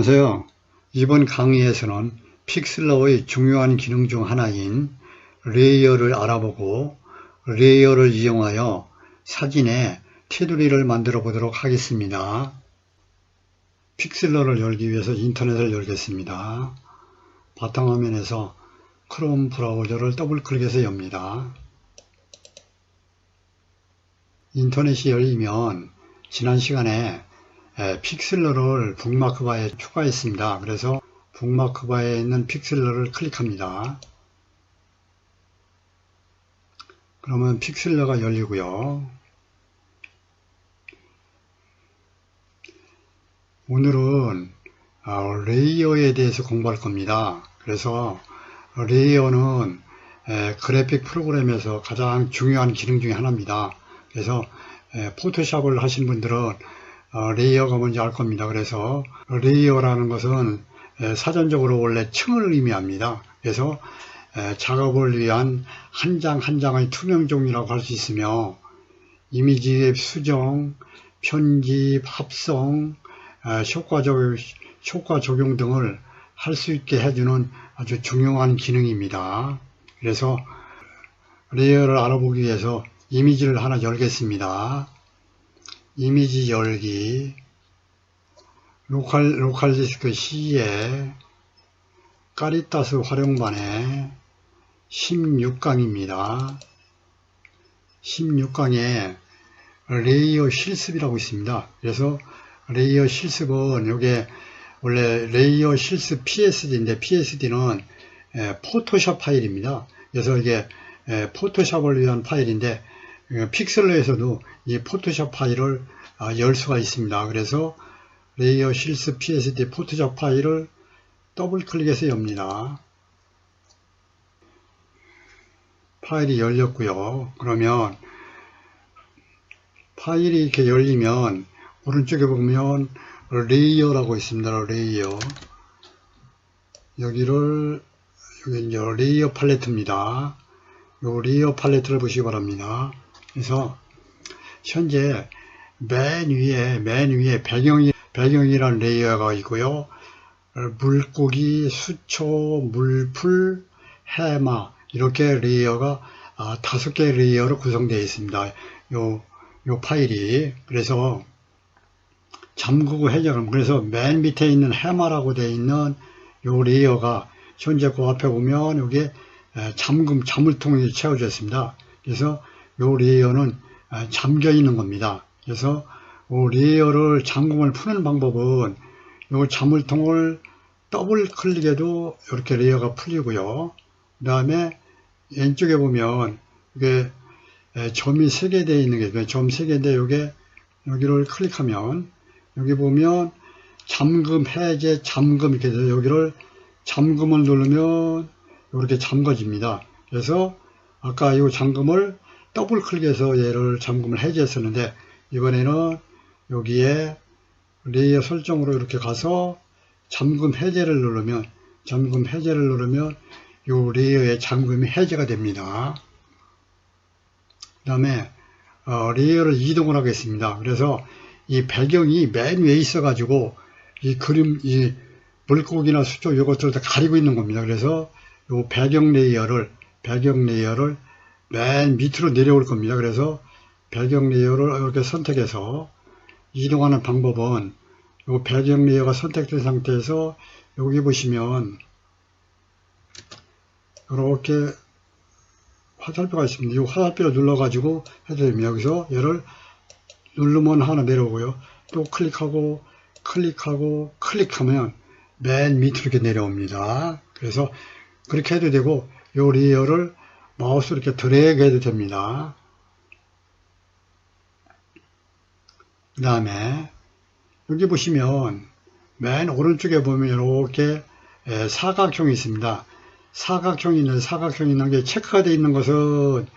안녕하세요. 이번 강의에서는 픽슬러의 중요한 기능 중 하나인 레이어를 알아보고 레이어를 이용하여 사진에 테두리를 만들어 보도록 하겠습니다. 픽슬러를 열기 위해서 인터넷을 열겠습니다. 바탕화면에서 크롬 브라우저를 더블 클릭해서 엽니다. 인터넷이 열리면 지난 시간에 픽슬러를 북마크바에 추가했습니다. 그래서 북마크바에 있는 픽슬러를 클릭합니다. 그러면 픽슬러가 열리고요. 오늘은 레이어에 대해서 공부할 겁니다. 그래서 레이어는 그래픽 프로그램에서 가장 중요한 기능 중에 하나입니다. 그래서 포토샵을 하신 분들은 레이어가 뭔지 알 겁니다. 그래서 레이어라는 것은 사전적으로 원래 층을 의미합니다. 그래서 작업을 위한 한 장 한 장의 투명종이라고 할 수 있으며 이미지 수정, 편집, 합성, 효과 적용 등을 할 수 있게 해주는 아주 중요한 기능입니다. 그래서 레이어를 알아보기 위해서 이미지를 하나 열겠습니다. 이미지 열기, 로컬 디스크 C에 카리타스 활용반에 16강입니다. 16강에 레이어 실습이라고 있습니다. 그래서 레이어 실습은 이게 원래 레이어 실습 PSD인데 PSD는 포토샵 파일입니다. 그래서 이게 포토샵을 위한 파일인데 픽슬러에서도 이 포토샵 파일을 열 수가 있습니다. 그래서 레이어 실습 PSD 포토샵 파일을 더블 클릭해서 엽니다. 파일이 열렸고요. 그러면 파일이 이렇게 열리면 오른쪽에 보면 레이어라고 있습니다. 레이어. 여기 이제 레이어 팔레트입니다. 요 레이어 팔레트를 보시기 바랍니다. 그래서 현재 맨 위에 배경이라는 레이어가 있고요. 물고기, 수초, 물풀, 해마 이렇게 레이어가 5개 레이어로 구성되어 있습니다. 요 파일이. 그래서 잠그고 해제하면, 그래서 맨 밑에 있는 해마라고 되어 있는 요 레이어가 현재 그 앞에 보면 여기에 자물통이 채워져 있습니다. 그래서 요 레이어는 잠겨 있는 겁니다. 그래서 요 레이어를 잠금을 푸는 방법은 요 자물통을 더블 클릭해도 이렇게 레이어가 풀리고요. 그 다음에 왼쪽에 보면 이게 점이 3개 되어 있는 게 점 3개인데 여기를 클릭하면 여기 보면 잠금, 해제, 잠금 이렇게 돼서 여기를 잠금을 누르면 이렇게 잠궈집니다. 그래서 아까 이 잠금을 더블 클릭해서 얘를 잠금을 해제했었는데 이번에는 여기에 레이어 설정으로 이렇게 가서 잠금 해제를 누르면 이 레이어의 잠금이 해제가 됩니다. 그 다음에 레이어를 이동을 하겠습니다. 그래서 이 배경이 맨 위에 있어 가지고 이 그림, 이 물고기나 수초 이것들을 다 가리고 있는 겁니다. 그래서 이 배경 레이어를 맨 밑으로 내려올 겁니다. 그래서 배경 레이어를 이렇게 선택해서 이동하는 방법은 이 배경 레이어가 선택된 상태에서 여기 보시면 이렇게 화살표가 있습니다. 이 화살표를 눌러가지고 해도 됩니다. 여기서 얘를 누르면 하나 내려오고요. 또 클릭하면 맨 밑으로 이렇게 내려옵니다. 그래서 그렇게 해도 되고 이 레이어를 마우스로 이렇게 드래그 해도 됩니다. 그 다음에 여기 보시면 맨 오른쪽에 보면 이렇게 사각형이 있습니다. 사각형이 있는 게 체크가 되어 있는 것은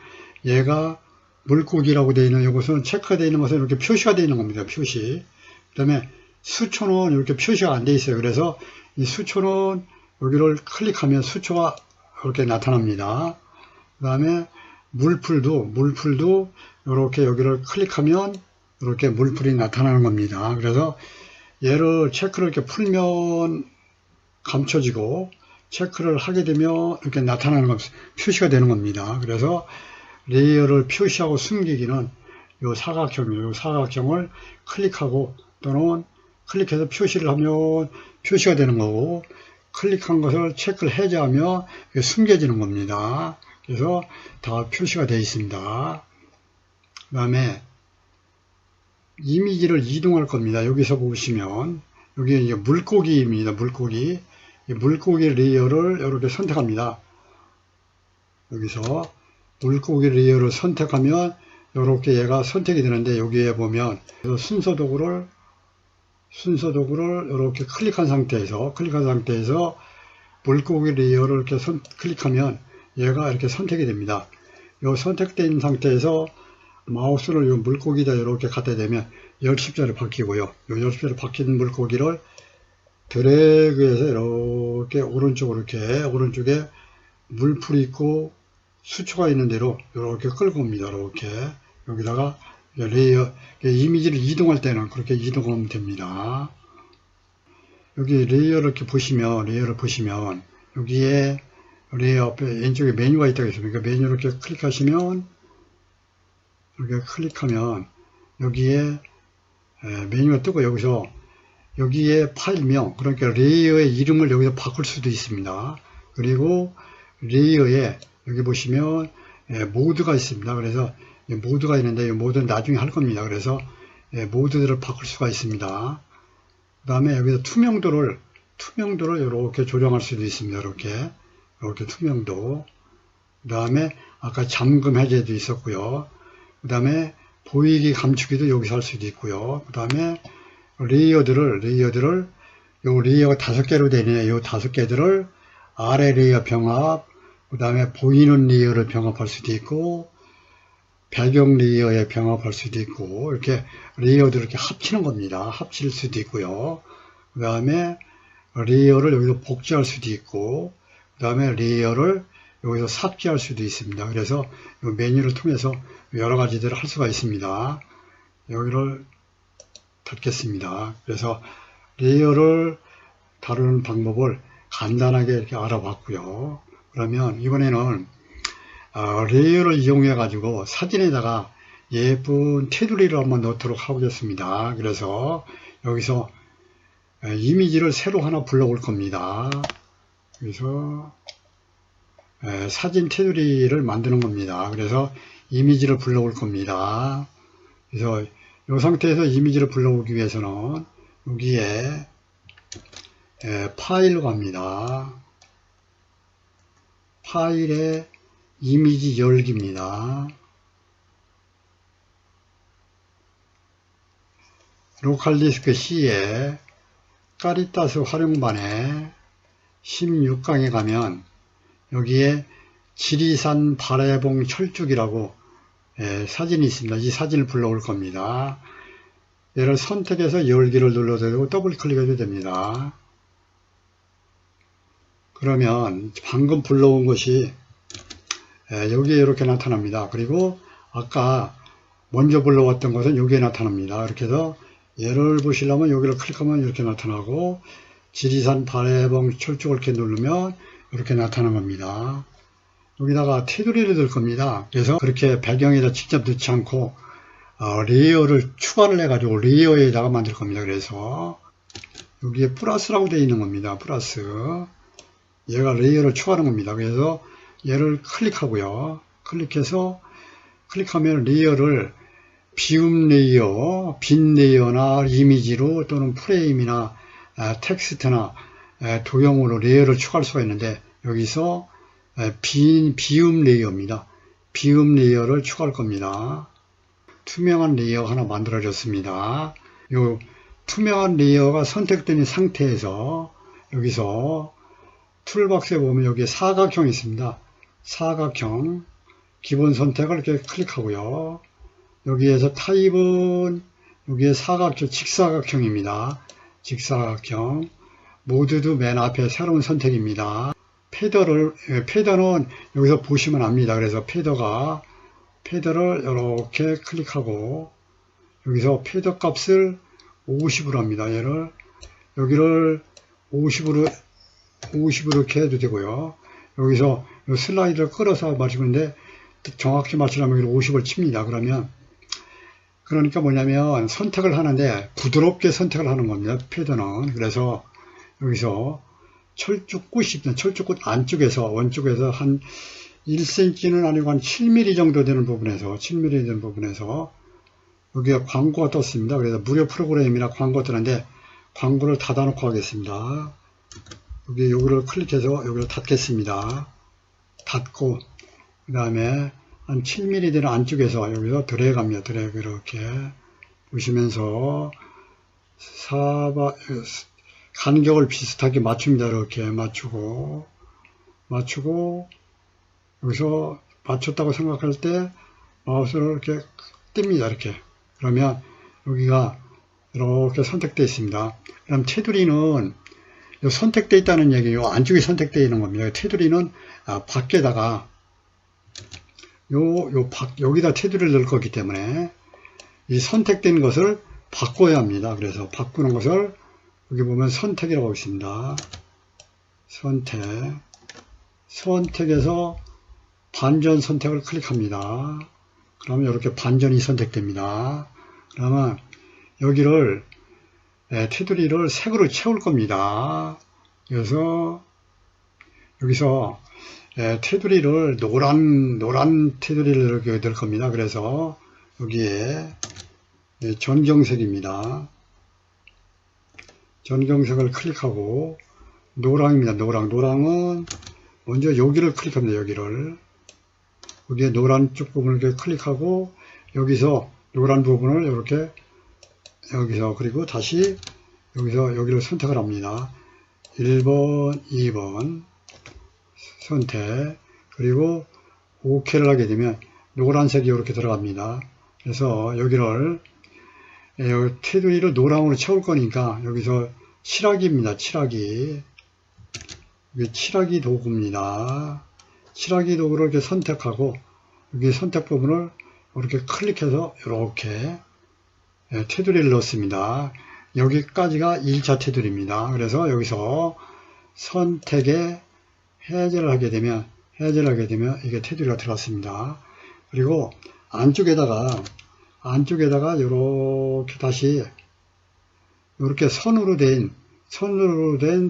얘가 물고기라고 되어 있는 이것은 체크가 되어 있는 것은 이렇게 표시가 되어 있는 겁니다. 표시. 그 다음에 수초는 이렇게 표시가 안 되어 있어요. 그래서 이 수초는 여기를 클릭하면 수초가 이렇게 나타납니다. 그 다음에 물풀도 이렇게 여기를 클릭하면 이렇게 물풀이 나타나는 겁니다. 그래서 얘를 체크를 이렇게 풀면 감춰지고, 체크를 하게 되면 이렇게 나타나는 것, 표시가 되는 겁니다. 그래서 레이어를 표시하고 숨기기는 요 사각형이에요. 요 사각형을 클릭하고 또는 클릭해서 표시를 하면 표시가 되는 거고, 클릭한 것을 체크를 해제하면 숨겨지는 겁니다. 그래서 다 표시가 되어 있습니다. 그 다음에 이미지를 이동할 겁니다. 여기서 보시면 여기 이제 물고기입니다. 물고기. 이 물고기 레이어를 이렇게 선택합니다. 여기서 물고기 레이어를 선택하면 이렇게 얘가 선택이 되는데, 여기에 보면 순서도구를 이렇게 클릭한 상태에서 물고기 레이어를 이렇게 클릭하면 얘가 이렇게 선택이 됩니다. 이 선택된 상태에서 마우스를 이 물고기에다 이렇게 갖다 대면 열십자로 바뀌고요. 이 열십자로 바뀐 물고기를 드래그해서 이렇게 오른쪽에 물풀이 있고 수초가 있는 대로 이렇게 끌고 옵니다. 이렇게 여기다가 레이어 이미지를 이동할 때는 그렇게 이동하면 됩니다. 여기 레이어를 보시면 여기에 레이어 앞에 왼쪽에 메뉴가 있다고 했습니다. 메뉴를 이렇게 클릭하시면 이렇게 클릭하면 여기에 메뉴가 뜨고, 여기에 파일명, 그러니까 레이어의 이름을 여기서 바꿀 수도 있습니다. 그리고 레이어에 여기 보시면 모드가 있습니다. 그래서 모드가 있는데 이 모드는 나중에 할 겁니다. 그래서 모드들을 바꿀 수가 있습니다. 그 다음에 여기서 투명도를 이렇게 조정할 수도 있습니다. 이렇게 투명도. 그 다음에 아까 잠금 해제도 있었고요. 그 다음에 보이기 감추기도 여기서 할 수도 있고요. 그 다음에 레이어들을 요 레이어가 5개로 되네요. 요 5개들을 아래 레이어 병합, 그 다음에 보이는 레이어를 병합할 수도 있고, 배경 레이어에 병합할 수도 있고, 이렇게 레이어들을 이렇게 합치는 겁니다. 합칠 수도 있고요. 그 다음에 레이어를 여기서 복제할 수도 있고, 그 다음에 레이어를 여기서 삭제할 수도 있습니다. 그래서 이 메뉴를 통해서 여러 가지들을 할 수가 있습니다. 여기를 닫겠습니다. 그래서 레이어를 다루는 방법을 간단하게 이렇게 알아봤고요. 그러면 이번에는 레이어를 이용해 가지고 사진에다가 예쁜 테두리를 한번 넣도록 하겠습니다. 그래서 여기서 이미지를 새로 하나 불러올 겁니다. 그래서 사진 테두리를 만드는 겁니다. 그래서 이미지를 불러올 겁니다. 그래서 이 상태에서 이미지를 불러오기 위해서는 여기에 파일로 갑니다. 파일에 이미지 열기입니다. 로컬디스크 C에 카리타스 활용반에 16강에 가면 여기에 지리산 발해봉 철쭉이라고 사진이 있습니다. 이 사진을 불러올 겁니다. 얘를 선택해서 열기를 눌러도 되고 더블 클릭해도 됩니다. 그러면 방금 불러온 것이 여기에 이렇게 나타납니다. 그리고 아까 먼저 불러왔던 것은 여기에 나타납니다. 이렇게 해서 얘를 보시려면 여기를 클릭하면 이렇게 나타나고, 지리산 발해봉 철쭉을 이렇게 누르면 이렇게 나타난 겁니다. 여기다가 테두리를 넣을 겁니다. 그래서 그렇게 배경에다 직접 넣지 않고 레이어를 추가를 해가지고 레이어에다가 만들 겁니다. 그래서 여기에 플러스라고 되어 있는 겁니다. 플러스. 얘가 레이어를 추가하는 겁니다. 그래서 얘를 클릭하고요. 클릭하면 레이어를 비움 레이어, 빈 레이어나 이미지로 또는 프레임이나 텍스트나 도형으로 레이어를 추가할 수가 있는데, 여기서 비움 레이어입니다. 비움 레이어를 추가할 겁니다. 투명한 레이어 하나 만들어졌습니다. 이 투명한 레이어가 선택된 상태에서 여기서 툴박스에 보면 여기 사각형이 있습니다. 사각형 기본 선택을 이렇게 클릭하고요. 여기에서 타입은 여기에 사각형, 직사각형입니다. 직사각형. 모드도 맨 앞에 새로운 선택입니다. 패더는 여기서 보시면 압니다. 그래서 패더를 이렇게 클릭하고 여기서 패더 값을 50으로 합니다. 얘를 여기를 50으로 이렇게 해도 되고요. 여기서 이 슬라이드를 끌어서 맞추는데 정확히 맞추려면 50을 칩니다. 그러니까 뭐냐면 선택을 하는데 부드럽게 선택을 하는 겁니다. 패드는. 그래서 여기서 철쭉끝 안쪽에서 원쪽에서 한 1cm는 아니고 한 7mm 정도 되는 부분에서 여기에 광고가 떴습니다. 그래서 무료 프로그램이라 광고 뜨는데 광고를 닫아놓고 하겠습니다. 여기 요거를 클릭해서 여기를 닫겠습니다. 닫고 그 다음에 한 7mm 되는 안쪽에서 여기서 드래그합니다. 드래그 이렇게 보시면서 간격을 비슷하게 맞춥니다. 이렇게 맞추고 여기서 맞췄다고 생각할 때 마우스를 이렇게 띱니다. 이렇게. 그러면 여기가 이렇게 선택되어 있습니다. 그럼 테두리는 선택되어 있다는 얘기예요. 안쪽에 선택되어 있는 겁니다. 테두리는 밖에다가 여기다 테두리를 넣을 거기 때문에 이 선택된 것을 바꿔야 합니다. 그래서 바꾸는 것을 여기 보면 선택이라고 있습니다. 선택에서 반전 선택을 클릭합니다. 그러면 이렇게 반전이 선택됩니다. 그러면 여기를 테두리를 색으로 채울 겁니다. 그래서 여기서 테두리를 노란 테두리를 이렇게 넣을 겁니다. 그래서 여기에 전경색입니다. 전경색을 클릭하고 노랑입니다. 노랑은 먼저 여기를 클릭합니다. 여기에 노란 쪽 부분을 이렇게 클릭하고 여기서 노란 부분을 이렇게 여기서 그리고 다시 여기를 선택을 합니다. 1번, 2번 선택 그리고 OK를 하게 되면 노란색이 이렇게 들어갑니다. 그래서 여기를 테두리를 노랑으로 채울 거니까 여기서 칠하기입니다. 칠하기 도구입니다. 칠하기 도구를 이렇게 선택하고 여기 선택 부분을 이렇게 클릭해서 이렇게 테두리를 넣습니다. 여기까지가 1차 테두리입니다. 그래서 여기서 선택에 해제를 하게 되면 이게 테두리가 들어갔습니다. 그리고 안쪽에다가 이렇게 다시 이렇게 선으로 된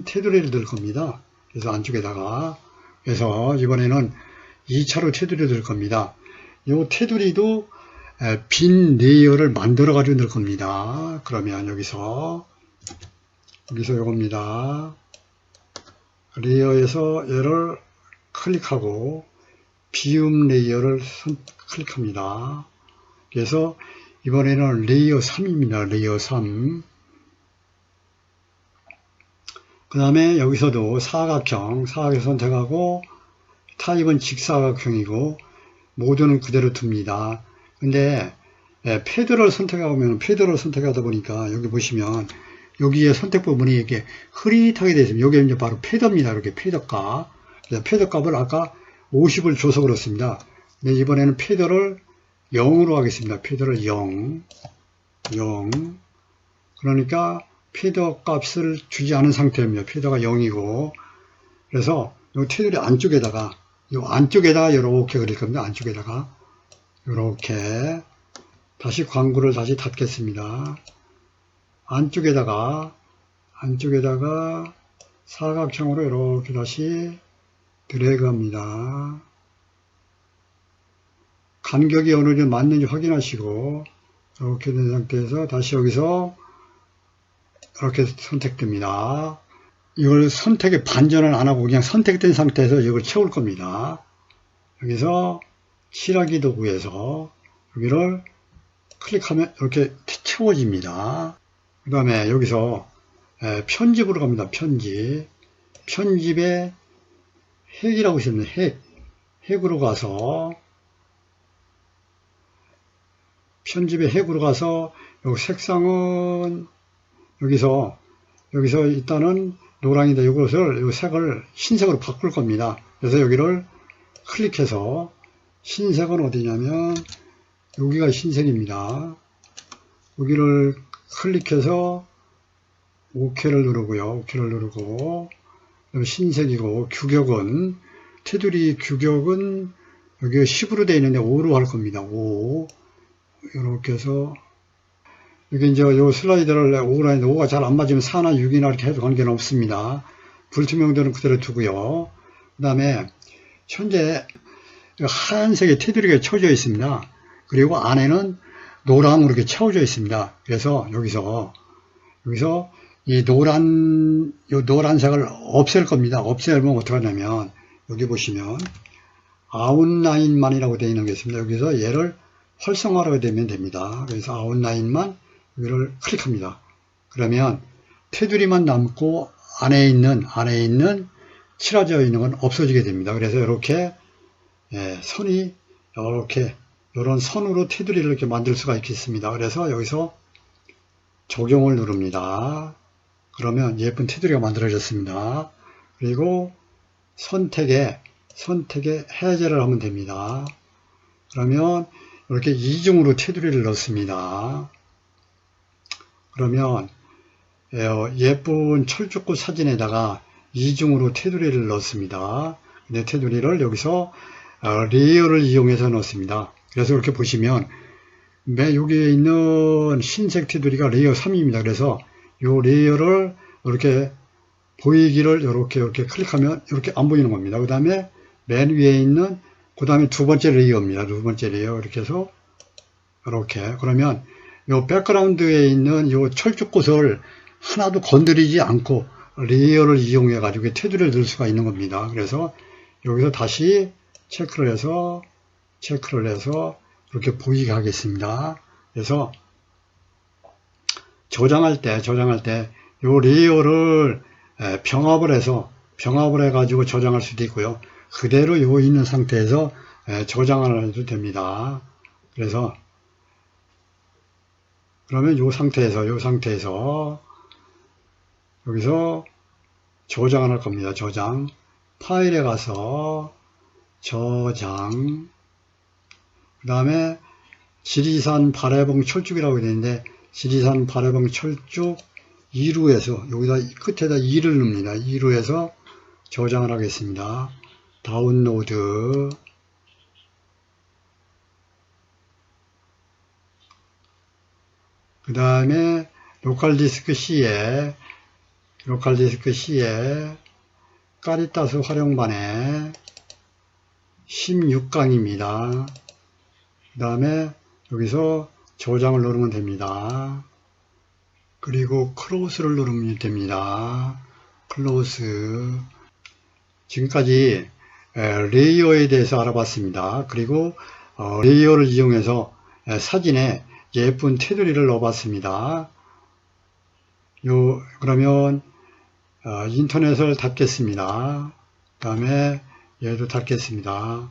테두리를 넣을 겁니다. 그래서 안쪽에다가 그래서 이번에는 2차로 테두리를 넣을 겁니다. 이 테두리도 빈 레이어를 만들어 가지고 넣을 겁니다. 그러면 여기서 이겁니다. 레이어에서 얘를 클릭하고 비움 레이어를 클릭합니다. 그래서 이번에는 레이어 3입니다. 레이어 3. 그 다음에 여기서도 사각형 선택하고 타입은 직사각형이고 모드는 그대로 둡니다. 근데 패드를 선택하다 보니까 여기 보시면 여기에 선택 부분이 이렇게 흐릿하게 되어 있습니다. 여기 이제 바로 패드입니다. 이렇게 패드값. 패드값을 아까 50을 줘서 그렇습니다. 근데 이번에는 패드를 0으로 하겠습니다. 패드를 0. 그러니까 패드 값을 주지 않은 상태입니다. 패드가 0이고. 그래서 이 테두리 안쪽에다가 이렇게 그릴 겁니다. 안쪽에다가 이렇게 다시 광고를 다시 닫겠습니다. 안쪽에다가 사각형으로 이렇게 다시 드래그 합니다. 간격이 어느 정도 맞는지 확인하시고 이렇게 된 상태에서 다시 여기서 이렇게 선택됩니다. 이걸 선택에 반전을 안 하고 그냥 선택된 상태에서 이걸 채울 겁니다. 여기서 칠하기 도구에서 여기를 클릭하면 이렇게 채워집니다. 그 다음에 여기서 편집으로 갑니다. 편집에 핵이라고 있습니다. 핵으로 가서 편집의 핵으로 가서 여기 색상은 여기서 일단은 노랑이다. 이 색을 흰색으로 바꿀 겁니다. 그래서 여기를 클릭해서 흰색은 어디냐면 여기가 흰색입니다. 여기를 클릭해서 OK를 누르고요. OK를 누르고 흰색이고 규격은 테두리 규격은 여기 10으로 되어 있는데 5로 할 겁니다. 5 이렇게 해서 여기 이제 요 슬라이드를 5로 했는데 5가 잘 안 맞으면 4나 6이나 이렇게 해도 관계는 없습니다. 불투명도는 그대로 두고요. 그 다음에 현재 하얀색의 테두리가 쳐져 있습니다. 그리고 안에는 노랑으로 이렇게 채워져 있습니다. 그래서 여기서 이 노란색을 없앨 겁니다. 없애면 어떻게 하냐면 여기 보시면 아웃라인만이라고 되어 있는 게 있습니다. 여기서 얘를 활성화하게 되면 됩니다. 그래서 아웃라인만 여기를 클릭합니다. 그러면 테두리만 남고 안에 있는 칠해져 있는 건 없어지게 됩니다. 그래서 이렇게 선이 이렇게 이런 선으로 테두리를 이렇게 만들 수가 있겠습니다. 그래서 여기서 적용을 누릅니다. 그러면 예쁜 테두리가 만들어졌습니다. 그리고 선택에 해제를 하면 됩니다. 그러면 이렇게 이중으로 테두리를 넣습니다. 그러면 예쁜 철쭉꽃 사진에다가 이중으로 테두리를 넣습니다. 근데 테두리를 여기서 레이어를 이용해서 넣습니다. 그래서 이렇게 보시면 여기에 있는 흰색 테두리가 레이어 3입니다. 그래서 이 레이어를 이렇게 보이기를 이렇게 클릭하면 이렇게 안 보이는 겁니다. 그 다음에 맨 위에 있는 그 다음에 두 번째 레이어입니다. 두 번째 레이어 이렇게 해서 이렇게 그러면 이 백그라운드에 있는 이 철쭉꽃을 하나도 건드리지 않고 레이어를 이용해 가지고 테두리를 넣을 수가 있는 겁니다. 그래서 여기서 다시 체크를 해서 이렇게 보이게 하겠습니다. 그래서 저장할 때 이 레이어를 병합을 해 가지고 저장할 수도 있고요. 그대로 요 있는 상태에서 저장을 해도 됩니다. 그래서 그러면 요 상태에서 여기서 저장을 할 겁니다. 저장 파일에 가서 저장 그 다음에 지리산 발해봉 철쭉이라고 되어 있는데 지리산 발해봉 철쭉 2루에서 여기다 끝에다 2를 넣습니다. 2루에서 저장을 하겠습니다. 다운로드 그 다음에 로컬 디스크 C에 까리따스 활용반에 16강입니다. 그 다음에 여기서 저장을 누르면 됩니다. 그리고 클로스를 누르면 됩니다. 클로스. 지금까지 레이어에 대해서 알아봤습니다. 그리고 레이어를 이용해서 사진에 예쁜 테두리를 넣어봤습니다. 그러면 인터넷을 닫겠습니다. 그 다음에 얘도 닫겠습니다.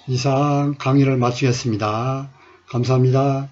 이상 강의를 마치겠습니다. 감사합니다.